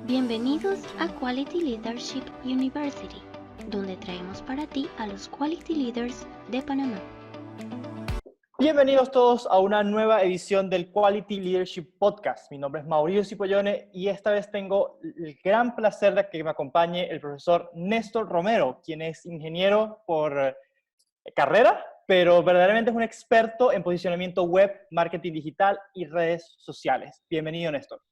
Bienvenidos a Quality Leadership University, donde traemos para ti a los Quality Leaders de Panamá. Bienvenidos todos a una nueva edición del Quality Leadership Podcast. Mi nombre es Mauricio Cipollone y esta vez tengo el gran placer de que me acompañe el profesor Néstor Romero, quien es ingeniero por carrera, pero verdaderamente es un experto en posicionamiento web, marketing digital y redes sociales. Bienvenido, Néstor.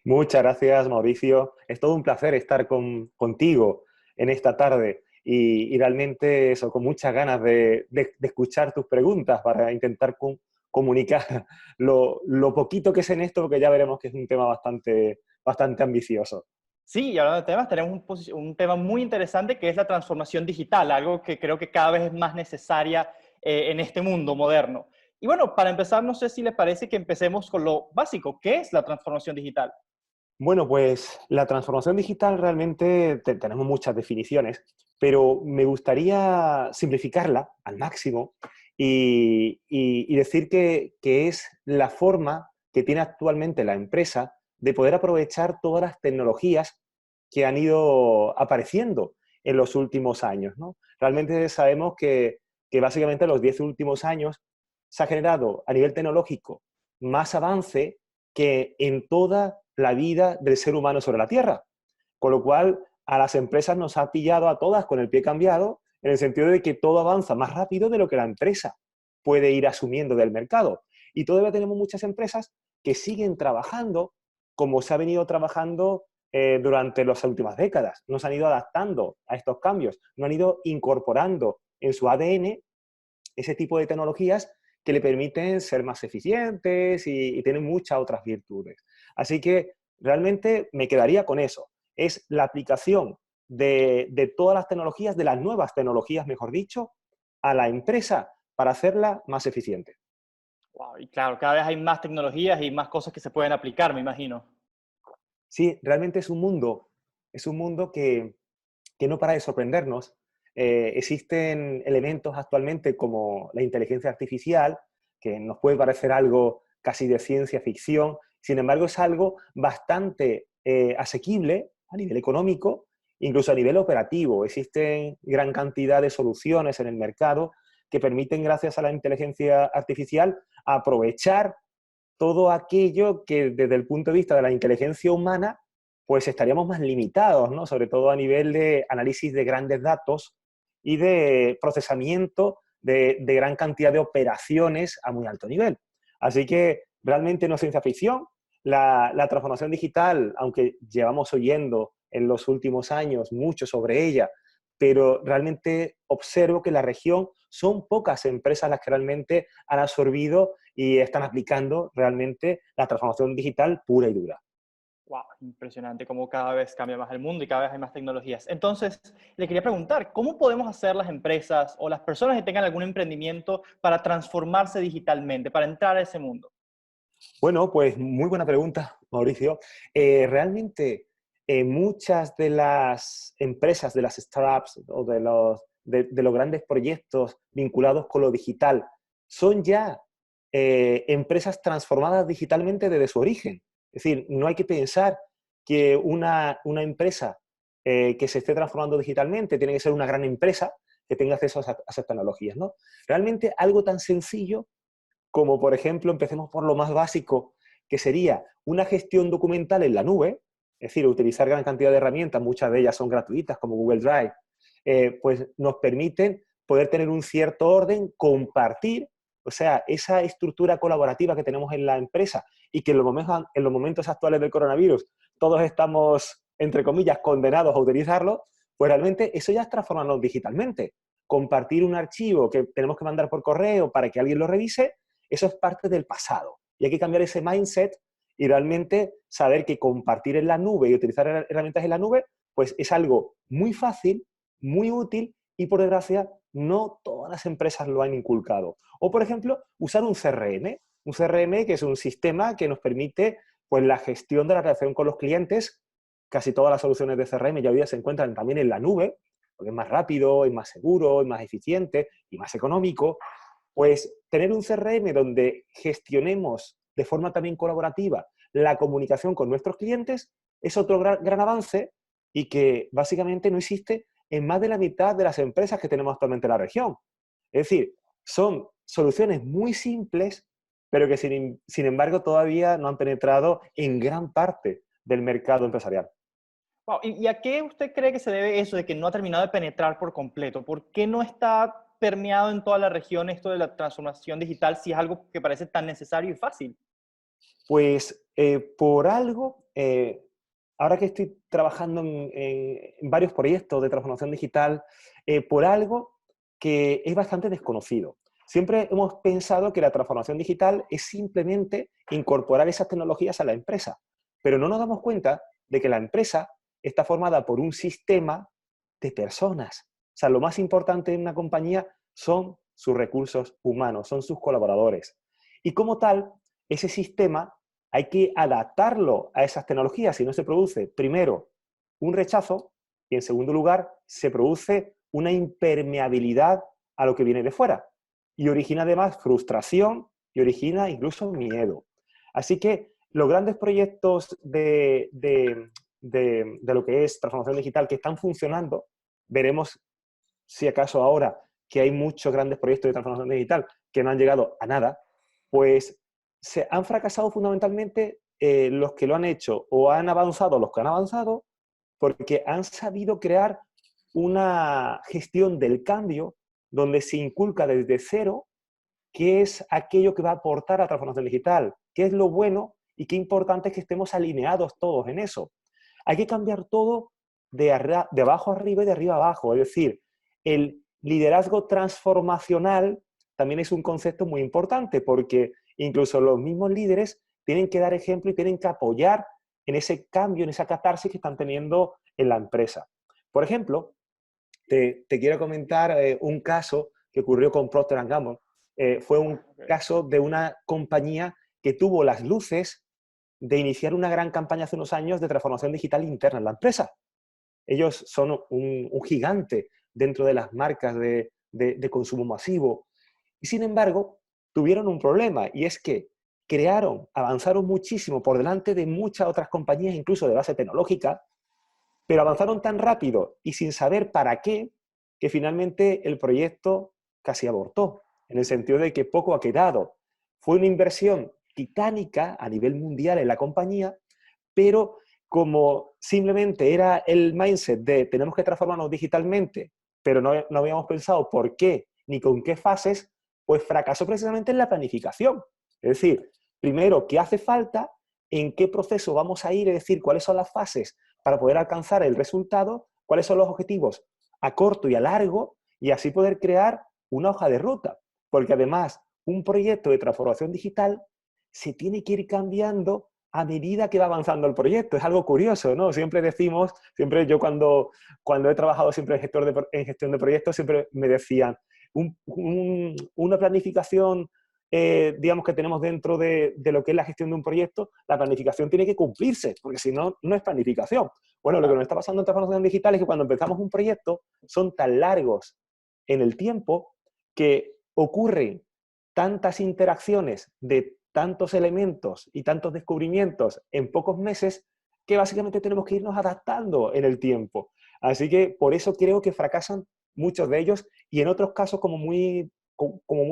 Muchas gracias, Mauricio. Es todo un placer estar contigo en esta tarde y realmente eso, con muchas ganas de escuchar tus preguntas para intentar comunicar lo poquito que sé en esto, porque ya veremos que es un tema bastante ambicioso. Sí, y hablando de temas, tenemos un tema muy interesante que es la transformación digital, algo que creo que cada vez es más necesaria en este mundo moderno. Y bueno, para empezar, no sé si les parece que empecemos con lo básico. ¿Qué es la transformación digital? Bueno, pues la transformación digital realmente tenemos muchas definiciones, pero me gustaría simplificarla al máximo y decir que es la forma que tiene actualmente la empresa de poder aprovechar todas las tecnologías que han ido apareciendo en los últimos años, ¿no? Realmente sabemos que básicamente en los 10 últimos años se ha generado a nivel tecnológico más avance que en toda la vida del ser humano sobre la Tierra. Con lo cual, a las empresas nos ha pillado a todas con el pie cambiado, en el sentido de que todo avanza más rápido de lo que la empresa puede ir asumiendo del mercado. Y todavía tenemos muchas empresas que siguen trabajando como se ha venido trabajando durante las últimas décadas. No se han ido adaptando a estos cambios, no han ido incorporando en su ADN ese tipo de tecnologías que le permiten ser más eficientes y tienen muchas otras virtudes. Así que realmente me quedaría con eso. Es la aplicación de todas las tecnologías, de las nuevas tecnologías, mejor dicho, a la empresa para hacerla más eficiente. Wow, y claro, cada vez hay más tecnologías y más cosas que se pueden aplicar, me imagino. Sí, realmente es un mundo que no para de sorprendernos. Existen elementos actualmente como la inteligencia artificial, que nos puede parecer algo casi de ciencia ficción, sin embargo es algo bastante asequible a nivel económico, incluso a nivel operativo. Existen gran cantidad de soluciones en el mercado que permiten, gracias a la inteligencia artificial, aprovechar todo aquello que desde el punto de vista de la inteligencia humana, pues estaríamos más limitados, ¿no? Sobre todo a nivel de análisis de grandes datos y de procesamiento de gran cantidad de operaciones a muy alto nivel. Así que realmente no es ciencia ficción. La transformación digital, aunque llevamos oyendo en los últimos años mucho sobre ella, pero realmente observo que en la región son pocas empresas las que realmente han absorbido y están aplicando realmente la transformación digital pura y dura. Wow, impresionante cómo cada vez cambia más el mundo y cada vez hay más tecnologías. Entonces, le quería preguntar, ¿cómo podemos hacer las empresas o las personas que tengan algún emprendimiento para transformarse digitalmente, para entrar a ese mundo? Bueno, pues muy buena pregunta, Mauricio. Realmente muchas de las empresas, de las startups o de los grandes proyectos vinculados con lo digital son ya empresas transformadas digitalmente desde su origen. Es decir, no hay que pensar que una empresa que se esté transformando digitalmente tiene que ser una gran empresa que tenga acceso a esas tecnologías, ¿no? Realmente algo tan sencillo como, por ejemplo, empecemos por lo más básico, que sería una gestión documental en la nube, es decir, utilizar gran cantidad de herramientas, muchas de ellas son gratuitas, como Google Drive, pues nos permiten poder tener un cierto orden, compartir, o sea, esa estructura colaborativa que tenemos en la empresa y que en los momentos actuales del coronavirus todos estamos, entre comillas, condenados a utilizarlo, pues realmente eso ya es transformarnos digitalmente. Compartir un archivo que tenemos que mandar por correo para que alguien lo revise, eso es parte del pasado. Y hay que cambiar ese mindset y realmente saber que compartir en la nube y utilizar herramientas en la nube, pues es algo muy fácil, muy útil y por desgracia no todas las empresas lo han inculcado. O por ejemplo, usar un CRM que es un sistema que nos permite pues la gestión de la relación con los clientes. Casi todas las soluciones de CRM ya hoy día se encuentran también en la nube, porque es más rápido, es más seguro, es más eficiente y más económico. Pues tener un CRM donde gestionemos de forma también colaborativa la comunicación con nuestros clientes es otro gran avance y que básicamente no existe en más de la mitad de las empresas que tenemos actualmente en la región. Es decir, son soluciones muy simples, pero que sin embargo todavía no han penetrado en gran parte del mercado empresarial. Wow, ¿y a qué usted cree que se debe eso de que no ha terminado de penetrar por completo? ¿Por qué no está permeado en toda la región esto de la transformación digital si es algo que parece tan necesario y fácil? Pues por algo, ahora que estoy trabajando en varios proyectos de transformación digital, por algo que es bastante desconocido. Siempre hemos pensado que la transformación digital es simplemente incorporar esas tecnologías a la empresa, pero no nos damos cuenta de que la empresa está formada por un sistema de personas. O sea, lo más importante en una compañía son sus recursos humanos, son sus colaboradores. Y como tal, ese sistema hay que adaptarlo a esas tecnologías, si no se produce, primero, un rechazo y, en segundo lugar, se produce una impermeabilidad a lo que viene de fuera. Y origina además frustración y origina incluso miedo. Así que los grandes proyectos de lo que es transformación digital que están funcionando, veremos si acaso ahora que hay muchos grandes proyectos de transformación digital que no han llegado a nada, pues se han fracasado fundamentalmente los que lo han hecho o han avanzado los que han avanzado porque han sabido crear una gestión del cambio donde se inculca desde cero qué es aquello que va a aportar a la transformación digital, qué es lo bueno y qué importante es que estemos alineados todos en eso. Hay que cambiar todo de abajo arriba y de arriba abajo, es decir, el liderazgo transformacional también es un concepto muy importante porque incluso los mismos líderes tienen que dar ejemplo y tienen que apoyar en ese cambio, en esa catarsis que están teniendo en la empresa. Por ejemplo, te quiero comentar un caso que ocurrió con Procter & Gamble. Fue un caso de una compañía que tuvo las luces de iniciar una gran campaña hace unos años de transformación digital interna en la empresa. Ellos son un gigante dentro de las marcas de consumo masivo. Y sin embargo, tuvieron un problema, y es que avanzaron muchísimo por delante de muchas otras compañías, incluso de base tecnológica, pero avanzaron tan rápido y sin saber para qué, que finalmente el proyecto casi abortó, en el sentido de que poco ha quedado. Fue una inversión titánica a nivel mundial en la compañía, pero como simplemente era el mindset de tenemos que transformarnos digitalmente, pero no habíamos pensado por qué ni con qué fases, pues fracasó precisamente en la planificación. Es decir, primero, ¿qué hace falta? ¿En qué proceso vamos a ir? Es decir, ¿cuáles son las fases para poder alcanzar el resultado? ¿Cuáles son los objetivos a corto y a largo? Y así poder crear una hoja de ruta. Porque además, un proyecto de transformación digital se tiene que ir cambiando a medida que va avanzando el proyecto. Es algo curioso, ¿no? Siempre decimos, siempre yo cuando he trabajado siempre en gestión de proyectos, siempre me decían, una planificación, digamos, que tenemos dentro de lo que es la gestión de un proyecto, la planificación tiene que cumplirse, porque si no, no es planificación. Bueno, lo que nos está pasando en transformación digital es que cuando empezamos un proyecto son tan largos en el tiempo que ocurren tantas interacciones de tantos elementos y tantos descubrimientos en pocos meses que básicamente tenemos que irnos adaptando en el tiempo. Así que por eso creo que fracasan muchos de ellos y en otros casos como muy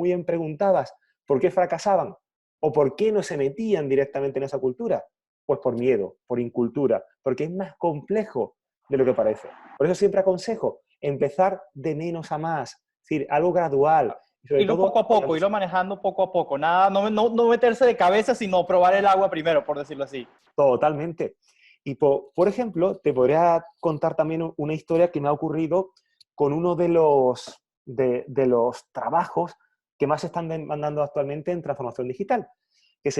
bien preguntadas, ¿por qué fracasaban? ¿O por qué no se metían directamente en esa cultura? Pues por miedo, por incultura, porque es más complejo de lo que parece. Por eso siempre aconsejo empezar de menos a más, es decir, algo gradual. Y sobre Irlo todo, poco a poco, irlo manejando poco a poco. Nada, no meterse de cabeza, sino probar el agua primero, por decirlo así. totalmente. Y por ejemplo, te podría contar también una historia que me ha ocurrido con uno de los trabajos que más se están demandando actualmente en transformación digital, que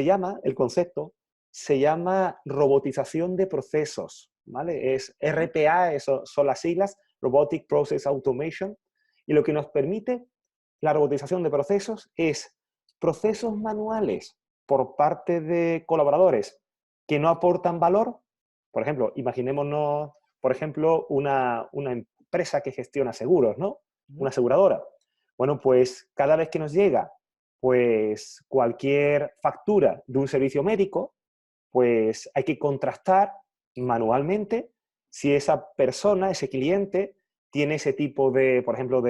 el concepto se llama robotización de procesos, ¿vale? Es RPA, eso son las siglas, Robotic Process Automation, y lo que nos permite la robotización de procesos es procesos manuales por parte de colaboradores que no aportan valor. Por ejemplo, imaginémonos, por ejemplo, una empresa que gestiona seguros, ¿no? Una aseguradora. Bueno, pues cada vez que nos llega pues cualquier factura de un servicio médico, pues hay que contrastar manualmente si esa persona, ese cliente, tiene ese tipo de, por ejemplo,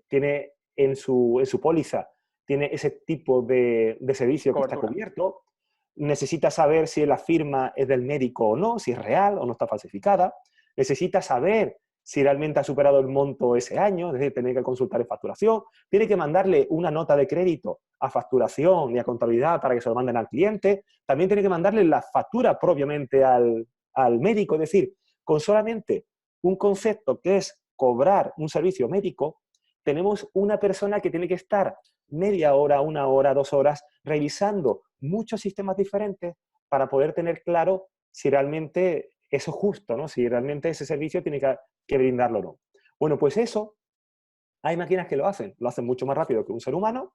tiene en su póliza, tiene ese tipo de servicio que está Cobertura. cubierto, necesita saber si la firma es del médico o no, si es real o no está falsificada, necesita saber si realmente ha superado el monto ese año, es decir, tiene que consultar en facturación, tiene que mandarle una nota de crédito a facturación y a contabilidad para que se lo manden al cliente, también tiene que mandarle la factura propiamente al médico, es decir, con solamente un concepto que es cobrar un servicio médico, tenemos una persona que tiene que estar media hora, 1 hora, 2 horas, revisando muchos sistemas diferentes para poder tener claro si realmente eso es justo, ¿no? Si realmente ese servicio tiene que brindarlo o no. Bueno, pues eso, hay máquinas que lo hacen mucho más rápido que un ser humano,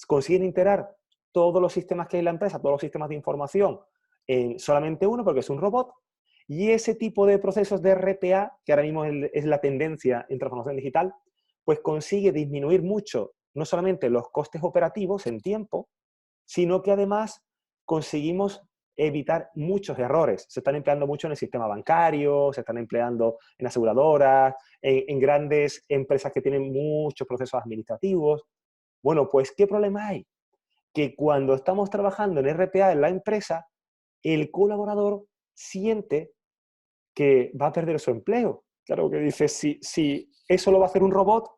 consiguen integrar todos los sistemas que hay en la empresa, todos los sistemas de información en solamente uno, porque es un robot, y ese tipo de procesos de RPA, que ahora mismo es la tendencia en transformación digital, pues consigue disminuir mucho, no solamente los costes operativos en tiempo, sino que además conseguimos evitar muchos errores. Se están empleando mucho en el sistema bancario, se están empleando en aseguradoras, en grandes empresas que tienen muchos procesos administrativos. Bueno, pues ¿qué problema hay? Que cuando estamos trabajando en RPA en la empresa, el colaborador siente que va a perder su empleo. Claro que dice, si eso lo va a hacer un robot,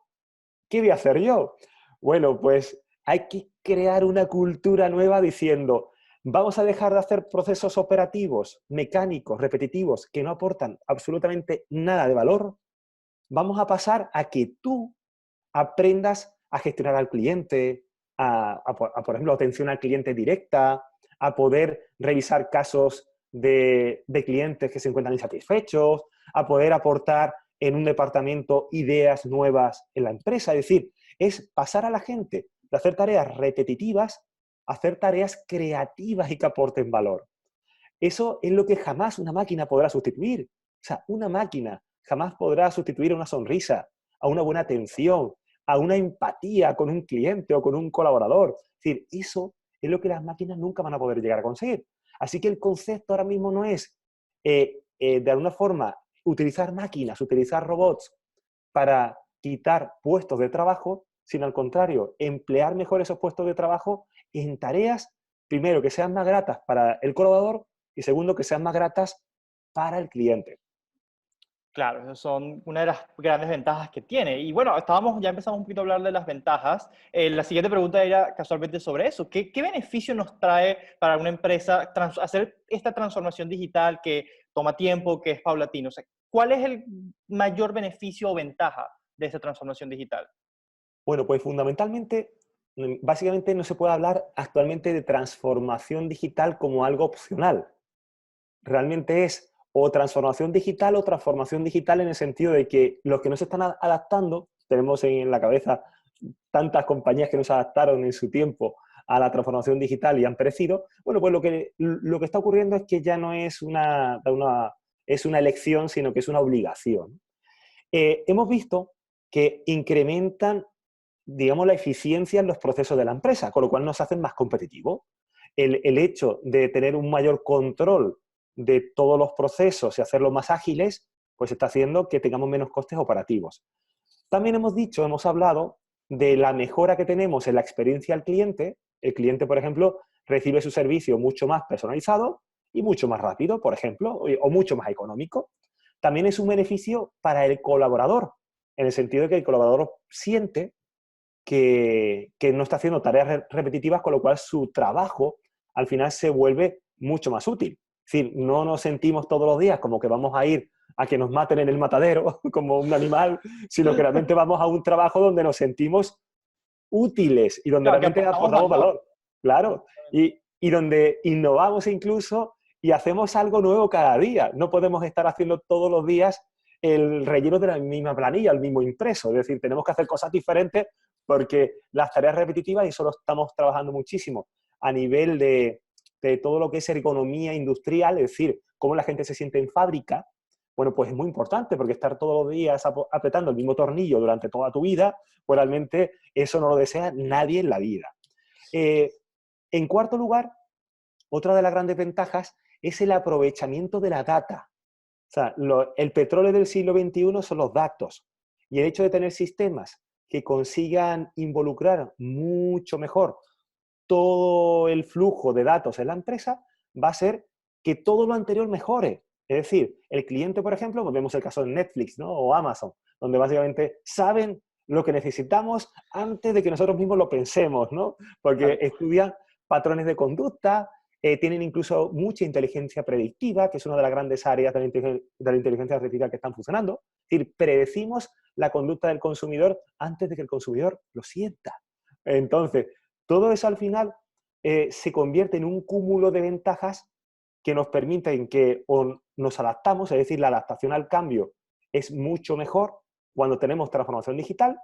¿qué voy a hacer yo? Bueno, pues hay que crear una cultura nueva diciendo, vamos a dejar de hacer procesos operativos, mecánicos, repetitivos, que no aportan absolutamente nada de valor. Vamos a pasar a que tú aprendas a gestionar al cliente, por ejemplo, atención al cliente directa, a poder revisar casos de clientes que se encuentran insatisfechos, a poder aportar en un departamento ideas nuevas en la empresa. Es decir, es pasar a la gente de hacer tareas repetitivas a hacer tareas creativas y que aporten valor. Eso es lo que jamás una máquina podrá sustituir. O sea, una máquina jamás podrá sustituir a una sonrisa, a una buena atención, a una empatía con un cliente o con un colaborador. Es decir, eso es lo que las máquinas nunca van a poder llegar a conseguir. Así que el concepto ahora mismo no es, de alguna forma, utilizar máquinas, utilizar robots para quitar puestos de trabajo, sino al contrario, emplear mejor esos puestos de trabajo en tareas, primero, que sean más gratas para el colaborador y segundo, que sean más gratas para el cliente. Claro, esas son una de las grandes ventajas que tiene. Y bueno, ya empezamos un poquito a hablar de las ventajas. La siguiente pregunta era casualmente sobre eso. ¿Qué beneficio nos trae para una empresa hacer esta transformación digital que toma tiempo, que es paulatino? O sea, ¿cuál es el mayor beneficio o ventaja de esta transformación digital? Bueno, pues fundamentalmente, básicamente no se puede hablar actualmente de transformación digital como algo opcional. Realmente es o transformación digital en el sentido de que los que no se están adaptando, tenemos en la cabeza tantas compañías que no se adaptaron en su tiempo a la transformación digital y han perecido, bueno, pues lo que está ocurriendo es que ya no es es una elección, sino que es una obligación. Hemos visto que incrementan, digamos, la eficiencia en los procesos de la empresa, con lo cual nos hacen más competitivos. El hecho de tener un mayor control de todos los procesos y hacerlos más ágiles, pues está haciendo que tengamos menos costes operativos. También hemos hablado de la mejora que tenemos en la experiencia al cliente. El cliente, por ejemplo, recibe su servicio mucho más personalizado y mucho más rápido, por ejemplo, o mucho más económico. También es un beneficio para el colaborador, en el sentido de que el colaborador siente que no está haciendo tareas repetitivas, con lo cual su trabajo al final se vuelve mucho más útil. Es decir, no nos sentimos todos los días como que vamos a ir a que nos maten en el matadero como un animal, sino que realmente vamos a un trabajo donde nos sentimos útiles y donde Claro, que realmente aportamos aportamos valor. Claro. Exactamente. Y donde innovamos incluso y hacemos algo nuevo cada día. No podemos estar haciendo todos los días el relleno de la misma planilla, el mismo impreso. Es decir, tenemos que hacer cosas diferentes porque las tareas repetitivas, y solo estamos trabajando muchísimo a nivel de todo lo que es ergonomía industrial, es decir, cómo la gente se siente en fábrica, bueno, pues es muy importante porque estar todos los días apretando el mismo tornillo durante toda tu vida, pues realmente eso no lo desea nadie en la vida. En cuarto lugar, otra de las grandes ventajas es el aprovechamiento de la data. O sea, el petróleo del siglo XXI son los datos. Y el hecho de tener sistemas que consigan involucrar mucho mejor todo el flujo de datos en la empresa va a hacer que todo lo anterior mejore. Es decir, el cliente, por ejemplo, pues vemos el caso de Netflix, ¿no? O Amazon, donde básicamente saben lo que necesitamos antes de que nosotros mismos lo pensemos, ¿no? Porque estudian patrones de conducta, tienen incluso mucha inteligencia predictiva, que es una de las grandes áreas de la inteligencia artificial que están funcionando. Es decir, predecimos la conducta del consumidor antes de que el consumidor lo sienta. Entonces, todo eso al final se convierte en un cúmulo de ventajas que nos permiten que nos adaptamos, es decir, la adaptación al cambio es mucho mejor cuando tenemos transformación digital,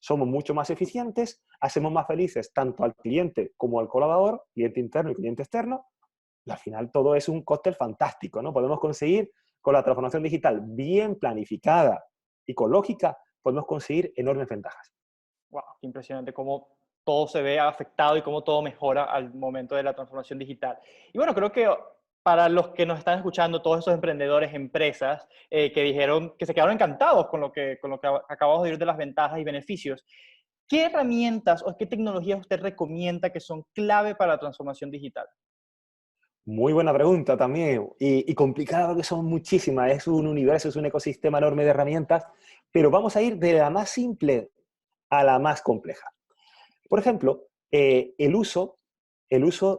somos mucho más eficientes, hacemos más felices tanto al cliente como al colaborador, cliente interno y cliente externo, y al final todo es un cóctel fantástico, ¿no? Podemos conseguir, con la transformación digital bien planificada y con lógica, podemos conseguir enormes ventajas. Wow, qué impresionante cómo todo se ve afectado y cómo todo mejora al momento de la transformación digital. Y bueno, creo que para los que nos están escuchando, todos esos emprendedores, empresas que dijeron que se quedaron encantados con lo que acabamos de oír de las ventajas y beneficios, ¿qué herramientas o qué tecnologías usted recomienda que son clave para la transformación digital? Muy buena pregunta también, y complicada porque son muchísimas, es un universo, es un ecosistema enorme de herramientas, pero vamos a ir de la más simple a la más compleja. Por ejemplo, el uso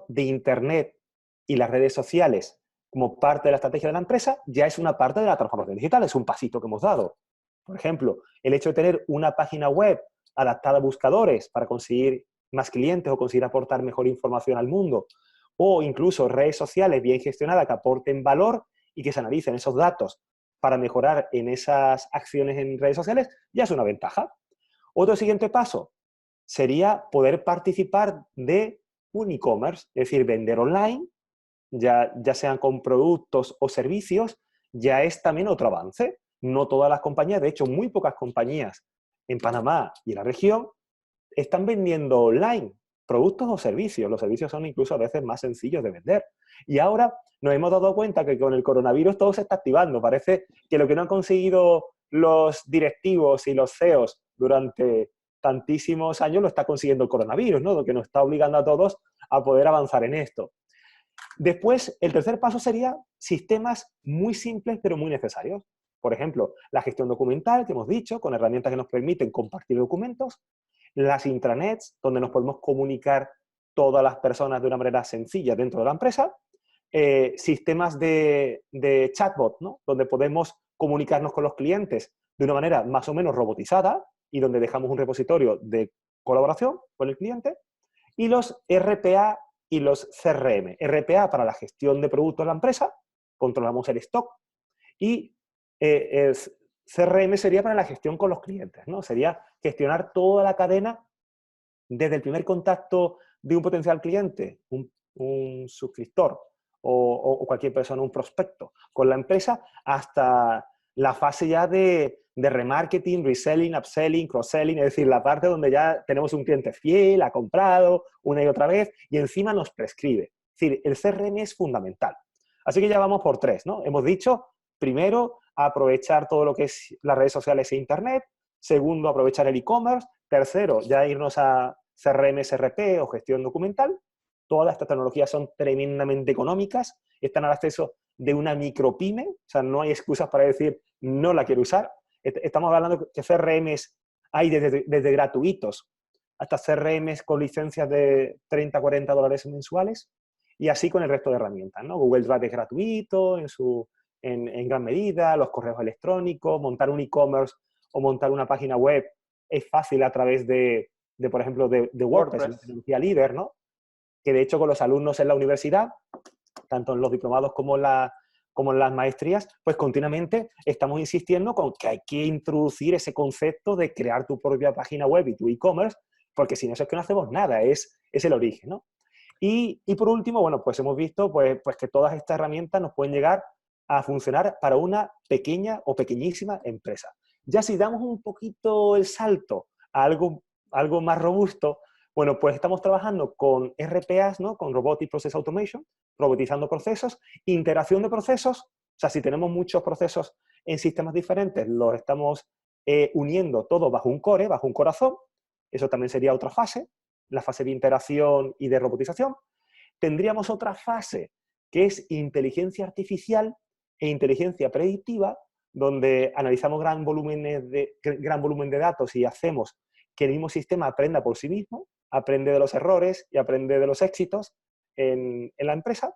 de Internet y las redes sociales como parte de la estrategia de la empresa ya es una parte de la transformación digital, es un pasito que hemos dado. Por ejemplo, el hecho de tener una página web adaptada a buscadores para conseguir más clientes o conseguir aportar mejor información al mundo, o incluso redes sociales bien gestionadas que aporten valor y que se analicen esos datos para mejorar en esas acciones en redes sociales, ya es una ventaja. Otro siguiente paso sería poder participar de un e-commerce, es decir, vender online, ya sean con productos o servicios, ya es también otro avance. No todas las compañías, de hecho, muy pocas compañías en Panamá y en la región están vendiendo online productos o servicios. Los servicios son incluso a veces más sencillos de vender. Y ahora nos hemos dado cuenta que con el coronavirus todo se está activando. Parece que lo que no han conseguido los directivos y los CEOs durante tantísimos años lo está consiguiendo el coronavirus, ¿no? Lo que nos está obligando a todos a poder avanzar en esto. Después, el tercer paso sería sistemas muy simples pero muy necesarios. Por ejemplo, la gestión documental, que hemos dicho, con herramientas que nos permiten compartir documentos, las intranets, donde nos podemos comunicar todas las personas de una manera sencilla dentro de la empresa, sistemas de chatbot, ¿no? Donde podemos comunicarnos con los clientes de una manera más o menos robotizada y donde dejamos un repositorio de colaboración con el cliente, y los RPA y los CRM. RPA para la gestión de productos de la empresa, controlamos el stock, y CRM sería para la gestión con los clientes, ¿no? Sería gestionar toda la cadena desde el primer contacto de un potencial cliente, un suscriptor o cualquier persona, un prospecto con la empresa, hasta la fase ya de remarketing, reselling, upselling, cross-selling, es decir, la parte donde ya tenemos un cliente fiel, ha comprado una y otra vez y encima nos prescribe. Es decir, el CRM es fundamental. Así que ya vamos por tres, ¿no? Hemos dicho, primero, aprovechar todo lo que es las redes sociales e Internet. Segundo, aprovechar el e-commerce. Tercero, ya irnos a CRM, SRP o gestión documental. Todas estas tecnologías son tremendamente económicas, están al acceso de una micropyme, o sea, no hay excusas para decir no la quiero usar. Estamos hablando que CRMs hay desde gratuitos hasta CRMs con licencias de 30, 40 dólares mensuales, y así con el resto de herramientas, ¿no? Google Drive es gratuito en gran medida, los correos electrónicos, montar un e-commerce o montar una página web es fácil a través por ejemplo, de WordPress, la tecnología líder, ¿no? Que de hecho con los alumnos en la universidad, tanto en los diplomados como en las maestrías, pues continuamente estamos insistiendo con que hay que introducir ese concepto de crear tu propia página web y tu e-commerce, porque sin eso es que no hacemos nada, es el origen, ¿no? Y por último, bueno, pues hemos visto pues que todas estas herramientas nos pueden llegar a funcionar para una pequeña o pequeñísima empresa. Ya si damos un poquito el salto a algo más robusto, Bueno, pues estamos trabajando con RPAs, ¿no? Con Robotic Process Automation, robotizando procesos, integración de procesos. O sea, si tenemos muchos procesos en sistemas diferentes, los estamos uniendo todo bajo un core, bajo un corazón. Eso también sería otra fase, la fase de integración y de robotización. Tendríamos otra fase, que es inteligencia artificial e inteligencia predictiva, donde analizamos gran volumen de datos y hacemos que el mismo sistema aprenda por sí mismo, aprende de los errores y aprende de los éxitos en la empresa.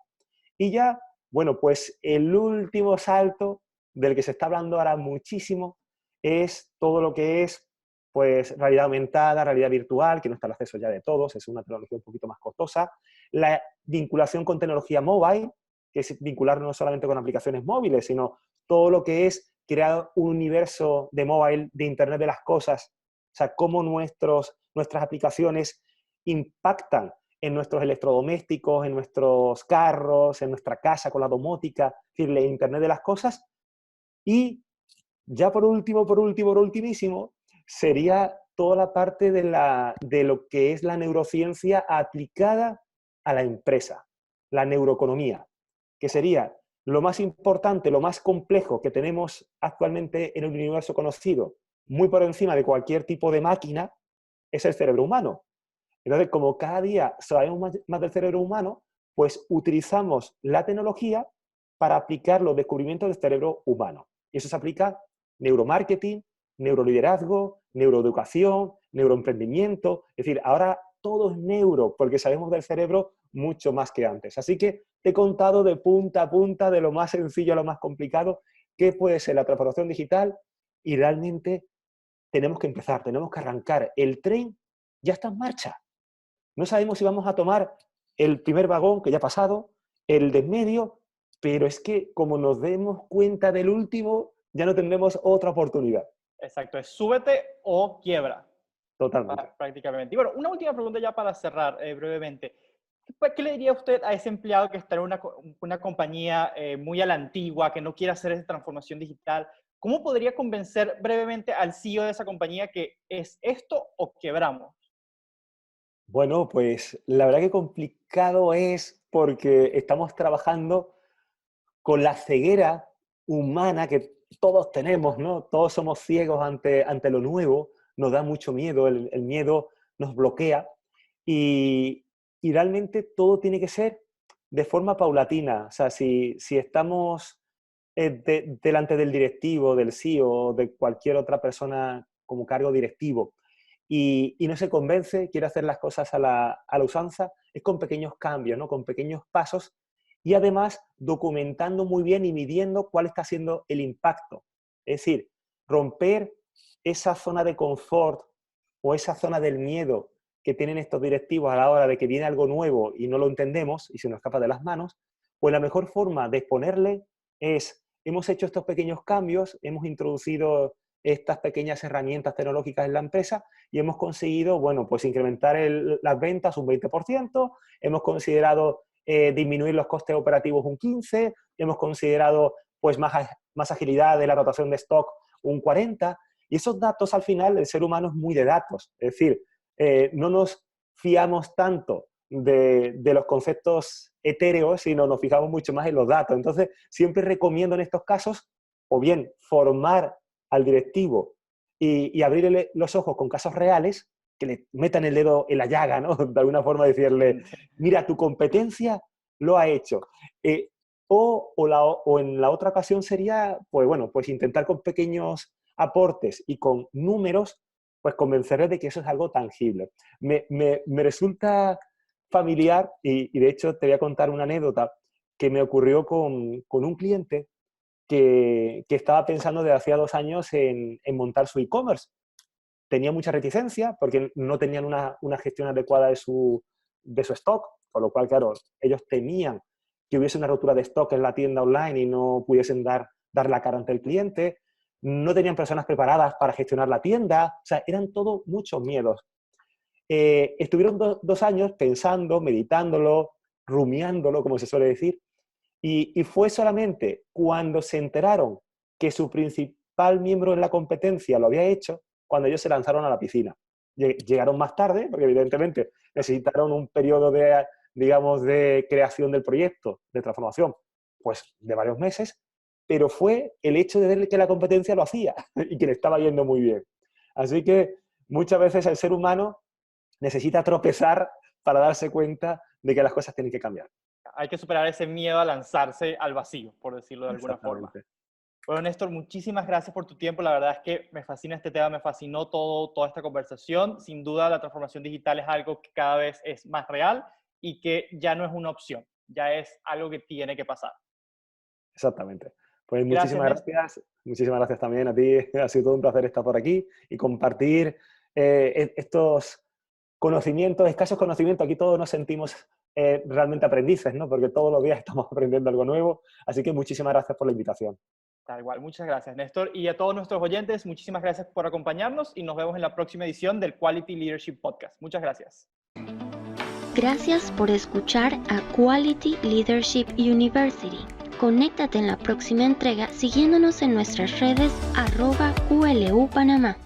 Y ya, bueno, pues el último salto del que se está hablando ahora muchísimo es todo lo que es pues realidad aumentada, realidad virtual, que no está al acceso ya de todos, es una tecnología un poquito más costosa. La vinculación con tecnología mobile, que es vincular no solamente con aplicaciones móviles, sino todo lo que es crear un universo de mobile, de Internet de las cosas, o sea, cómo nuestras aplicaciones impactan en nuestros electrodomésticos, en nuestros carros, en nuestra casa con la domótica, es decir, el Internet de las cosas. Y ya por ultimísimo, sería toda la parte de lo que es la neurociencia aplicada a la empresa, la neuroeconomía, que sería lo más importante, lo más complejo que tenemos actualmente en el universo conocido, muy por encima de cualquier tipo de máquina, es el cerebro humano. Entonces, como cada día sabemos más del cerebro humano, pues utilizamos la tecnología para aplicar los descubrimientos del cerebro humano. Y eso se aplica neuromarketing, neuroliderazgo, neuroeducación, neuroemprendimiento. Es decir, ahora todo es neuro, porque sabemos del cerebro mucho más que antes. Así que te he contado de punta a punta, de lo más sencillo a lo más complicado, qué puede ser la transformación digital, y realmente tenemos que empezar, tenemos que arrancar. El tren ya está en marcha. No sabemos si vamos a tomar el primer vagón, que ya ha pasado, el de en medio, pero es que como nos demos cuenta del último, ya no tendremos otra oportunidad. Exacto, es súbete o quiebra. Totalmente. Prácticamente. Y bueno, una última pregunta ya para cerrar brevemente. ¿Qué le diría usted a ese empleado que está en una compañía muy a la antigua, que no quiere hacer esa transformación digital? ¿Cómo podría convencer brevemente al CEO de esa compañía que es esto o quebramos? Bueno, pues la verdad que complicado es porque estamos trabajando con la ceguera humana que todos tenemos, ¿no? Todos somos ciegos ante lo nuevo, nos da mucho miedo, el miedo nos bloquea y realmente todo tiene que ser de forma paulatina. O sea, si estamos delante del directivo, del CEO o de cualquier otra persona como cargo directivo y no se convence, quiere hacer las cosas a la usanza, es con pequeños cambios, ¿no? Con pequeños pasos y además documentando muy bien y midiendo cuál está siendo el impacto. Es decir, romper esa zona de confort o esa zona del miedo que tienen estos directivos a la hora de que viene algo nuevo y no lo entendemos y se nos escapa de las manos, pues la mejor forma de exponerle es, hemos hecho estos pequeños cambios, hemos introducido estas pequeñas herramientas tecnológicas en la empresa y hemos conseguido, bueno, pues incrementar las ventas un 20%, hemos considerado disminuir los costes operativos un 15%, hemos considerado pues más agilidad de la rotación de stock un 40%, y esos datos al final el ser humano es muy de datos, es decir, no nos fiamos tanto de los conceptos etéreos, sino nos fijamos mucho más en los datos. Entonces, siempre recomiendo en estos casos, o bien formar al directivo y abrirle los ojos con casos reales, que le metan el dedo en la llaga, ¿no? De alguna forma decirle, mira, tu competencia lo ha hecho. O en la otra ocasión sería, pues bueno, pues intentar con pequeños aportes y con números, pues convencerles de que eso es algo tangible. Me resulta familiar y de hecho te voy a contar una anécdota que me ocurrió con un cliente que estaba pensando desde hacía 2 años en montar su e-commerce. Tenía mucha reticencia porque no tenían una gestión adecuada de su stock, por lo cual, claro, ellos temían que hubiese una ruptura de stock en la tienda online y no pudiesen dar la cara ante el cliente. No tenían personas preparadas para gestionar la tienda. O sea, eran todo muchos miedos. Estuvieron 2 años pensando, meditándolo, rumiándolo, como se suele decir, y fue solamente cuando se enteraron que su principal miembro en la competencia lo había hecho, cuando ellos se lanzaron a la piscina. llegaron más tarde, porque evidentemente necesitaron un periodo de, digamos, de creación del proyecto, de transformación, pues de varios meses, pero fue el hecho de ver que la competencia lo hacía y que le estaba yendo muy bien. Así que muchas veces el ser humano necesita tropezar para darse cuenta de que las cosas tienen que cambiar. Hay que superar ese miedo a lanzarse al vacío, por decirlo de alguna forma. Bueno, Néstor, muchísimas gracias por tu tiempo. La verdad es que me fascina este tema, me fascinó toda esta conversación. Sin duda, la transformación digital es algo que cada vez es más real y que ya no es una opción, ya es algo que tiene que pasar. Exactamente. Pues muchísimas gracias. Muchísimas gracias también a ti. Ha sido todo un placer estar por aquí y compartir estos conocimientos, escasos conocimientos. Aquí todos nos sentimos realmente aprendices, ¿no? Porque todos los días estamos aprendiendo algo nuevo. Así que muchísimas gracias por la invitación. Tal igual, muchas gracias, Néstor. Y a todos nuestros oyentes, muchísimas gracias por acompañarnos y nos vemos en la próxima edición del Quality Leadership Podcast. Muchas gracias. Gracias por escuchar a Quality Leadership University. Conéctate en la próxima entrega siguiéndonos en nuestras redes @QLU Panamá.